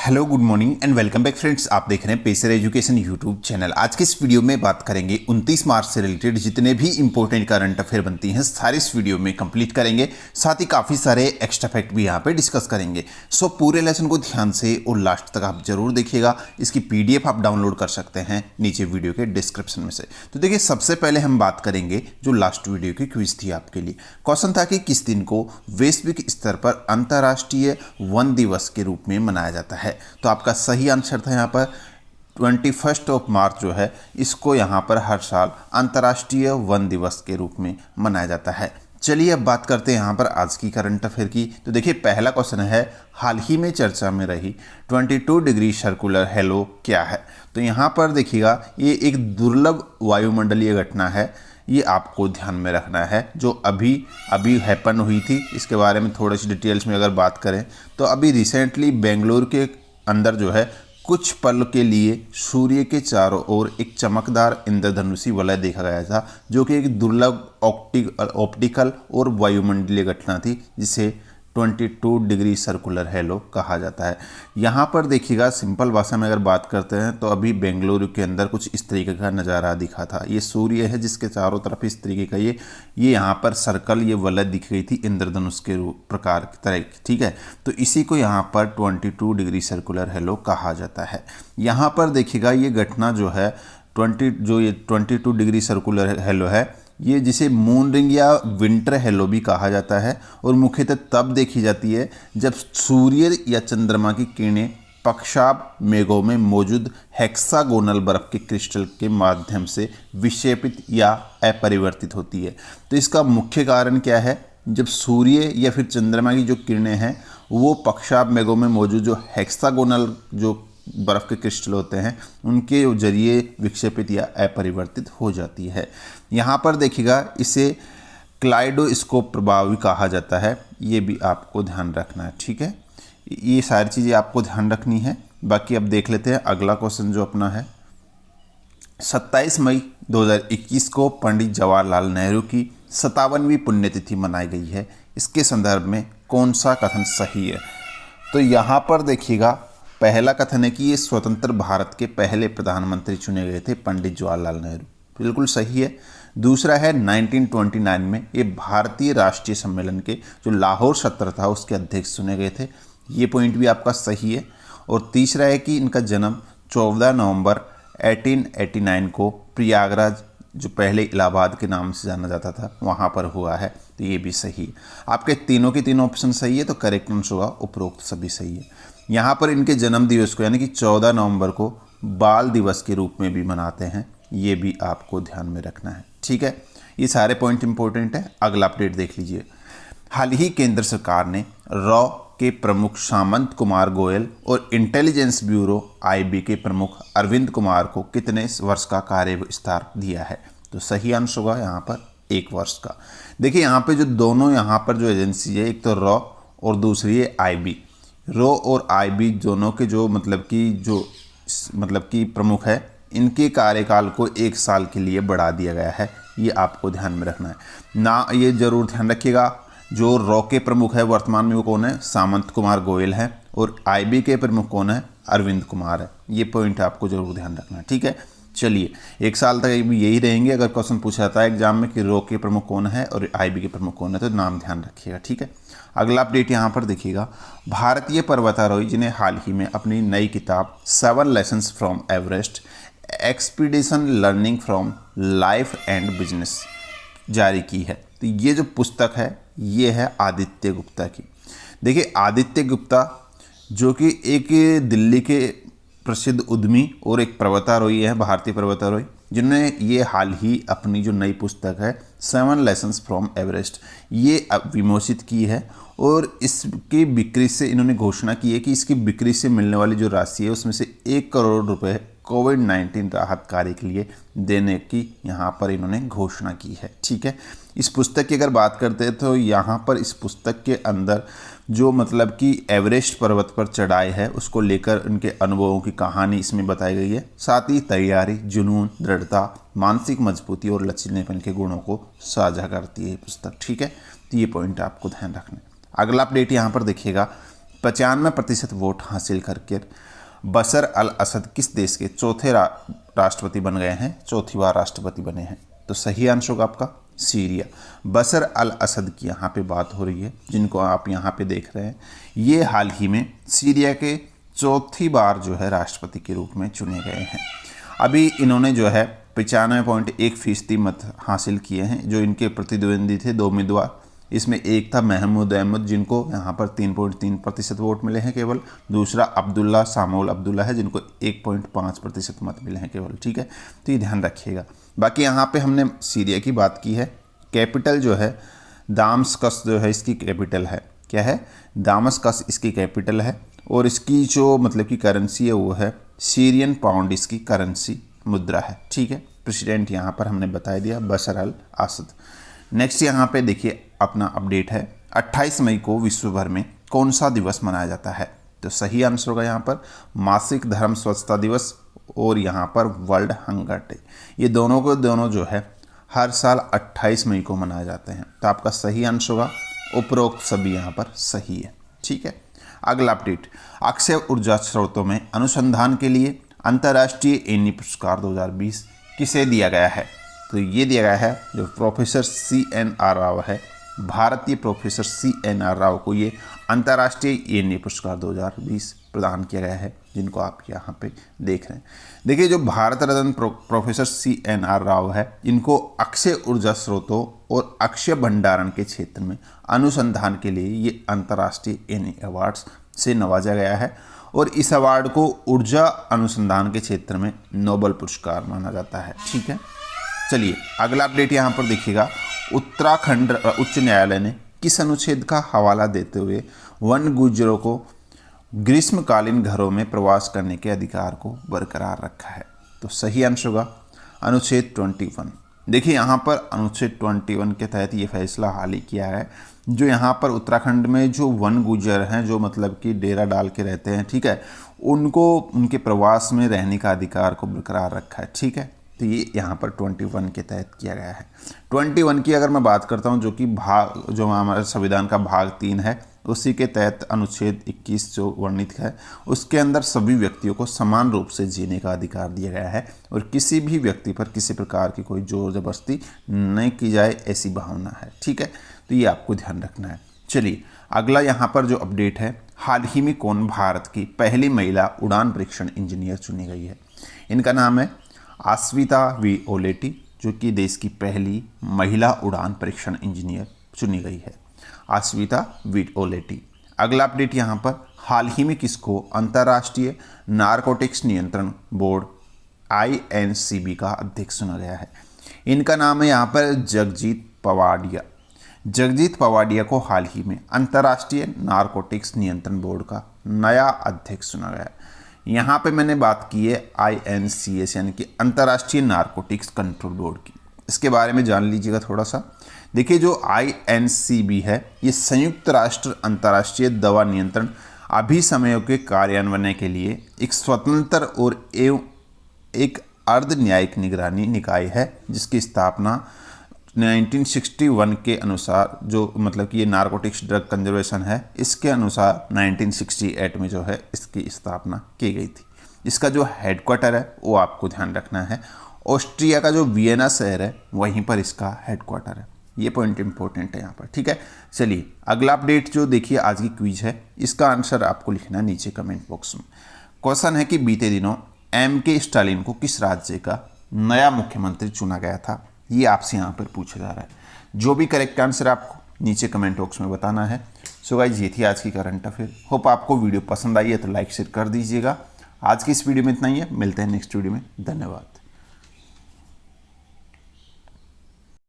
Hello good morning and welcome back friends. आप देख रहे हैं पेसर एजुकेशन यूट्यूब चैनल। आज की इस वीडियो में बात करेंगे 29 मार्च से रिलेटेड जितने भी इंपॉर्टेंट करंट अफेयर बनती हैं सारी इस वीडियो में कंप्लीट करेंगे। साथ ही काफ़ी सारे एक्स्ट्रा फैक्ट भी यहाँ पे डिस्कस करेंगे। सो पूरे लेसन को ध्यान से और लास्ट तक आप जरूर देखिएगा। इसकी PDF आप डाउनलोड कर सकते हैं नीचे वीडियो के डिस्क्रिप्शन में से। तो देखिए, सबसे पहले हम बात करेंगे जो लास्ट वीडियो की क्विज थी आपके लिए। क्वेश्चन था कि किस दिन को वैश्विक स्तर पर अंतर्राष्ट्रीय वन दिवस के रूप में मनाया जाता है। तो आपका सही आंसर था यहाँ पर 21 मार्च जो है, इसको यहाँ पर हर साल अंतर्राष्ट्रीय वन दिवस के रूप में मनाया जाता है। चलिए अब बात करते हैं यहाँ पर आज की करंट अफेयर की। तो देखिए, पहला क्वेश्चन है, हाल ही में चर्चा में रही 22 डिग्री सर्कुलर हेलो क्या है। तो यहाँ पर देखिएगा, ये एक दुर्लभ वायुमंडलीय घटना है, ये आपको ध्यान में रखना है, जो अभी हैपन हुई थी। इसके बारे में थोड़ी सी डिटेल्स में अगर बात करें तो अभी रिसेंटली बेंगलुरु के अंदर जो है कुछ पल के लिए सूर्य के चारों ओर एक चमकदार इंद्रधनुषी वलय देखा गया था, जो कि एक दुर्लभ ऑप्टिकल और वायुमंडलीय घटना थी, जिसे 22 डिग्री सर्कुलर हेलो कहा जाता है। यहाँ पर देखिएगा, सिंपल भाषा में अगर बात करते हैं तो अभी बेंगलुरु के अंदर कुछ इस तरीके का नज़ारा दिखा था। ये सूर्य है जिसके चारों तरफ इस तरीके का ये यहाँ पर सर्कल, ये वलय दिख गई थी इंद्रधनुष के रूप प्रकार की तरह, ठीक है। तो इसी को यहाँ पर 22 डिग्री सर्कुलर हेलो कहा जाता है। यहाँ पर देखिएगा, ये घटना जो है 22 डिग्री सर्कुलर हेलो है, ये जिसे मून रिंग या विंटर हेलो भी कहा जाता है, और मुख्यतः तब देखी जाती है जब सूर्य या चंद्रमा की किरणें पक्षाभ मेघों में मौजूद हेक्सागोनल बर्फ के क्रिस्टल के माध्यम से विक्षेपित या अपरिवर्तित होती है। तो इसका मुख्य कारण क्या है, जब सूर्य या फिर चंद्रमा की जो किरणें हैं वो पक्षाभ मेघों में मौजूद जो हेक्सागोनल जो बर्फ़ के क्रिस्टल होते हैं उनके जरिए विक्षेपित या अपरिवर्तित हो जाती है। यहाँ पर देखिएगा, इसे क्लाइडोस्कोप प्रभाव भी कहा जाता है, ये भी आपको ध्यान रखना है, ठीक है। ये सारी चीज़ें आपको ध्यान रखनी है। बाकी अब देख लेते हैं अगला क्वेश्चन जो अपना है। 27 मई 2021 को पंडित जवाहरलाल नेहरू की 57वीं पुण्यतिथि मनाई गई है। इसके संदर्भ में कौन सा कथन सही है। तो यहाँ पर देखिएगा, पहला कथन है कि ये स्वतंत्र भारत के पहले प्रधानमंत्री चुने गए थे पंडित जवाहरलाल नेहरू, बिल्कुल सही है। दूसरा है 1929 में ये भारतीय राष्ट्रीय सम्मेलन के जो लाहौर सत्र था उसके अध्यक्ष चुने गए थे, ये पॉइंट भी आपका सही है। और तीसरा है कि इनका जन्म 14 नवंबर 1889 को प्रयागराज, जो पहले इलाहाबाद के नाम से जाना जाता था, वहाँ पर हुआ है, तो ये भी सही है। आपके तीनों के तीनों ऑप्शन सही है, तो करेक्ट आंसर होगा उपरोक्त सभी सही है। यहाँ पर इनके जन्म दिवस को यानी कि 14 नवंबर को बाल दिवस के रूप में भी मनाते हैं, ये भी आपको ध्यान में रखना है, ठीक है। ये सारे पॉइंट इंपॉर्टेंट है। अगला अपडेट देख लीजिए। हाल ही केंद्र सरकार ने रॉ के प्रमुख सामंत कुमार गोयल और इंटेलिजेंस ब्यूरो IB के प्रमुख अरविंद कुमार को कितने वर्ष का कार्य विस्तार दिया है। तो सही आंसर होगा यहाँ पर 1 वर्ष का। देखिए, यहाँ पे जो दोनों यहाँ पर जो एजेंसी है, एक तो रॉ और दूसरी है IB। रॉ और IB दोनों के जो मतलब कि प्रमुख है, इनके कार्यकाल को 1 साल के लिए बढ़ा दिया गया है, ये आपको ध्यान में रखना है ना। ये जरूर ध्यान रखिएगा, जो रॉ के प्रमुख है वर्तमान में वो कौन है, सामंत कुमार गोयल है, और IB के प्रमुख कौन है, अरविंद कुमार है। ये पॉइंट आपको जरूर ध्यान रखना है, ठीक है। चलिए, 1 साल तक यही रहेंगे। अगर क्वेश्चन पूछा जाता है एग्जाम में कि रॉ के प्रमुख कौन है और IB के प्रमुख कौन है, तो नाम ध्यान रखिएगा, ठीक है। अगला अपडेट यहाँ पर देखिएगा। भारतीय पर्वतारोही जिन्हें हाल ही में अपनी नई किताब 7 lessons from Everest expedition learning from life and business जारी की है। तो ये जो पुस्तक है ये है आदित्य गुप्ता की। देखिए, आदित्य गुप्ता जो कि एक दिल्ली के प्रसिद्ध उद्यमी और एक पर्वतारोही है, भारतीय पर्वतारोही, जिन्होंने ये हाल ही अपनी जो नई पुस्तक है 7 लेसन्स फ्रॉम एवरेस्ट ये विमोचित की है। और इसकी बिक्री से इन्होंने घोषणा की है कि इसकी बिक्री से मिलने वाली जो राशि है उसमें से 1 करोड़ रुपए कोविड-19 राहत कार्य के लिए देने की यहाँ पर इन्होंने घोषणा की है, ठीक है। इस पुस्तक की अगर बात करते हैं तो यहाँ पर इस पुस्तक के अंदर जो मतलब कि एवरेस्ट पर्वत पर चढ़ाई है उसको लेकर उनके अनुभवों की कहानी इसमें बताई गई है। साथ ही तैयारी, जुनून, दृढ़ता, मानसिक मजबूती और लचीलेपन के गुणों को साझा करती है ये पुस्तक, ठीक है। तो ये पॉइंट आपको ध्यान रखना है। अगला अपडेट यहाँ पर देखिएगा। 95% वोट हासिल करके बशर अल असद किस देश के चौथे राष्ट्रपति बन गए हैं, चौथी बार राष्ट्रपति बने हैं? तो सही आंसर होगा आपका सीरिया। बशर अल असद की यहाँ पे बात हो रही है, जिनको आप यहाँ पे देख रहे हैं। ये हाल ही में सीरिया के चौथी बार जो है राष्ट्रपति के रूप में चुने गए हैं। अभी इन्होंने जो है 95.1% मत हासिल किए हैं। जो इनके प्रतिद्वंदी थे 2 उम्मीदवार, इसमें एक था महमूद अहमद जिनको यहाँ पर 3.3% वोट मिले हैं केवल। दूसरा अब्दुल्ला सामोल अब्दुल्ला है जिनको 1.5% मत मिले हैं केवल। ठीक है, तो ये ध्यान रखिएगा। बाकी यहाँ पे हमने सीरिया की बात की है। कैपिटल जो है दामस्कस जो है इसकी कैपिटल है, क्या है? दामस्कस इसकी कैपिटल है। और इसकी जो मतलब की करेंसी है वो है सीरियन पाउंड, इसकी करेंसी मुद्रा है। ठीक है, प्रेसिडेंट यहाँ पर हमने बता दिया बशर अल असद। नेक्स्ट यहाँ पे देखिए अपना अपडेट है, 28 मई को विश्व भर में कौन सा दिवस मनाया जाता है? तो सही आंसर होगा यहाँ पर मासिक धर्म स्वच्छता दिवस और यहाँ पर वर्ल्ड हंगर डे। ये दोनों को दोनों जो है हर साल 28 मई को मनाए जाते हैं। तो आपका सही आंसर होगा उपरोक्त सभी यहाँ पर सही है। ठीक है, अगला अपडेट, अक्षय ऊर्जा स्रोतों में अनुसंधान के लिए अंतर्राष्ट्रीय एनी पुरस्कार 2020 किसे दिया गया है? तो ये दिया गया है जो प्रोफेसर CNR राव है, भारतीय प्रोफेसर CNR राव को ये अंतर्राष्ट्रीय एनी पुरस्कार 2020 प्रदान किया गया है, जिनको आप यहाँ पे देख रहे हैं। देखिए जो भारत रत्न प्रोफेसर CNR राव है, इनको अक्षय ऊर्जा स्रोतों और अक्षय भंडारण के क्षेत्र में अनुसंधान के लिए ये अंतर्राष्ट्रीय एनी अवार्ड्स से नवाजा गया है। और इस अवार्ड को ऊर्जा अनुसंधान के क्षेत्र में नोबेल पुरस्कार माना जाता है। ठीक है, चलिए अगला अपडेट यहाँ पर देखिएगा, उत्तराखंड उच्च न्यायालय ने किस अनुच्छेद का हवाला देते हुए वन गुज्जरों को ग्रीष्मकालीन घरों में प्रवास करने के अधिकार को बरकरार रखा है? तो सही आंसर होगा अनुच्छेद 21। देखिए यहाँ पर अनुच्छेद 21 के तहत ये फैसला हाल ही किया है। जो यहाँ पर उत्तराखंड में जो वन गुज्जर हैं, जो मतलब कि डेरा डाल के रहते हैं, ठीक है, उनको उनके प्रवास में रहने का अधिकार को बरकरार रखा है। ठीक है, तो ये यहाँ पर 21 के तहत किया गया है। 21 की अगर मैं बात करता हूँ, जो कि जो हमारे संविधान का भाग 3 है, उसी के तहत अनुच्छेद 21 जो वर्णित है, उसके अंदर सभी व्यक्तियों को समान रूप से जीने का अधिकार दिया गया है और किसी भी व्यक्ति पर किसी प्रकार की कोई जोर जबरदस्ती नहीं की जाए, ऐसी भावना है। ठीक है, तो ये आपको ध्यान रखना है। चलिए अगला यहाँ पर जो अपडेट है, हाल ही में कौन भारत की पहली महिला उड़ान परीक्षण इंजीनियर चुनी गई है? इनका नाम है आश्विता वी ओलेटी, जो कि देश की पहली महिला उड़ान परीक्षण इंजीनियर चुनी गई है, आश्विता वी ओलेटी। अगला अपडेट यहाँ पर, हाल ही में किसको अंतर्राष्ट्रीय नारकोटिक्स नियंत्रण बोर्ड INCB का अध्यक्ष चुना गया है? इनका नाम है यहाँ पर जगजीत पवाडिया। जगजीत पवाडिया को हाल ही में अंतर्राष्ट्रीय नारकोटिक्स नियंत्रण बोर्ड का नया अध्यक्ष चुना गया है। यहाँ पे मैंने बात की है INCS यानी कि अंतर्राष्ट्रीय नारकोटिक्स कंट्रोल बोर्ड की। इसके बारे में जान लीजिएगा थोड़ा सा। देखिए जो INCB है, ये संयुक्त राष्ट्र अंतर्राष्ट्रीय दवा नियंत्रण अभिसमयों के कार्यान्वयन के लिए एक स्वतंत्र और एवं एक अर्ध न्यायिक निगरानी निकाय है, जिसकी स्थापना 1961 के अनुसार, जो मतलब कि ये नारकोटिक्स ड्रग कंजर्वेशन है, इसके अनुसार 1968 में जो है इसकी स्थापना की गई थी। इसका जो हेडक्वार्टर है वो आपको ध्यान रखना है, ऑस्ट्रिया का जो वियना शहर है वहीं पर इसका हेडक्वार्टर है। ये पॉइंट इंपॉर्टेंट है यहाँ पर। ठीक है, चलिए अगला अपडेट जो देखिए आज की क्विज है, इसका आंसर आपको लिखना है नीचे कमेंट बॉक्स में। क्वेश्चन है कि बीते दिनों MK स्टालिन को किस राज्य का नया मुख्यमंत्री चुना गया था? ये आपसे यहाँ पर पूछा जा रहा है। जो भी करेक्ट आंसर आपको नीचे कमेंट बॉक्स में बताना है। सो गाइस, ये थी आज की करंट अफेयर। होप आपको वीडियो पसंद आई है तो लाइक शेयर कर दीजिएगा। आज की इस वीडियो में इतना ही है, मिलते हैं नेक्स्ट वीडियो में। धन्यवाद।